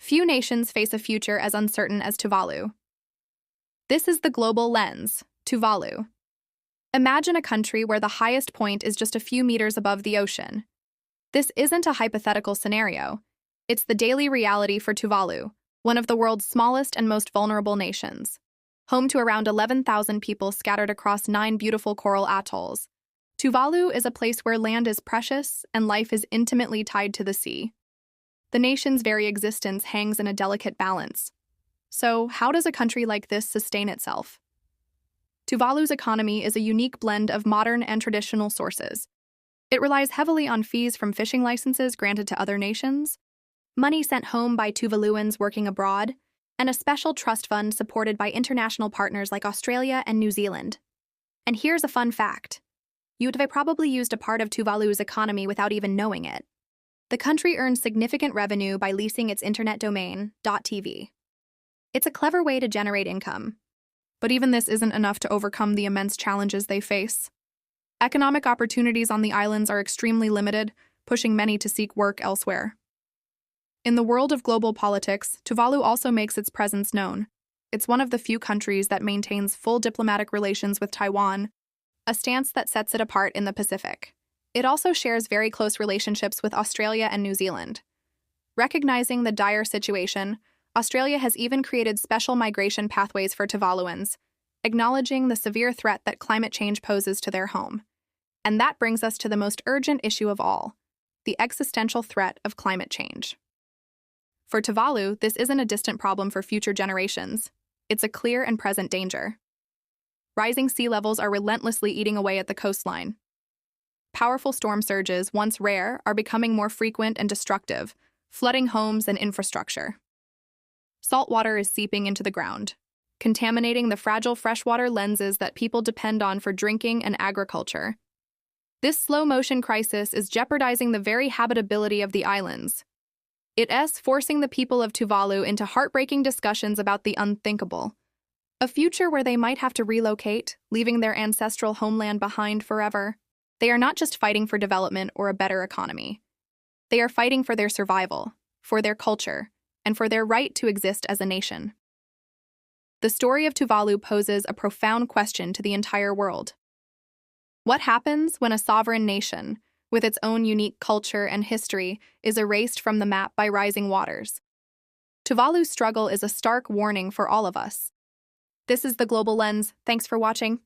Few nations face a future as uncertain as Tuvalu. This is the global lens, Tuvalu. Imagine a country where the highest point is just a few meters above the ocean. This isn't a hypothetical scenario. It's the daily reality for Tuvalu, one of the world's smallest and most vulnerable nations. Home to around 11,000 people scattered across 9 beautiful coral atolls, Tuvalu is a place where land is precious and life is intimately tied to the sea. The nation's very existence hangs in a delicate balance. So, how does a country like this sustain itself? Tuvalu's economy is a unique blend of modern and traditional sources. It relies heavily on fees from fishing licenses granted to other nations, money sent home by Tuvaluans working abroad, and a special trust fund supported by international partners like Australia and New Zealand. And here's a fun fact. You've probably used a part of Tuvalu's economy without even knowing it. The country earns significant revenue by leasing its internet domain, .tv. It's a clever way to generate income. But even this isn't enough to overcome the immense challenges they face. Economic opportunities on the islands are extremely limited, pushing many to seek work elsewhere. In the world of global politics, Tuvalu also makes its presence known. It's one of the few countries that maintains full diplomatic relations with Taiwan, a stance that sets it apart in the Pacific. It also shares very close relationships with Australia and New Zealand. Recognizing the dire situation, Australia has even created special migration pathways for Tuvaluans, acknowledging the severe threat that climate change poses to their home. And that brings us to the most urgent issue of all, the existential threat of climate change. For Tuvalu, this isn't a distant problem for future generations. It's a clear and present danger. Rising sea levels are relentlessly eating away at the coastline. Powerful storm surges, once rare, are becoming more frequent and destructive, flooding homes and infrastructure. Salt water is seeping into the ground, contaminating the fragile freshwater lenses that people depend on for drinking and agriculture. This slow-motion crisis is jeopardizing the very habitability of the islands. It's forcing the people of Tuvalu into heartbreaking discussions about the unthinkable. A future where they might have to relocate, leaving their ancestral homeland behind forever. They are not just fighting for development or a better economy. They are fighting for their survival, for their culture, and for their right to exist as a nation. The story of Tuvalu poses a profound question to the entire world. What happens when a sovereign nation, with its own unique culture and history, is erased from the map by rising waters? Tuvalu's struggle is a stark warning for all of us. This is The Global Lens. Thanks for watching.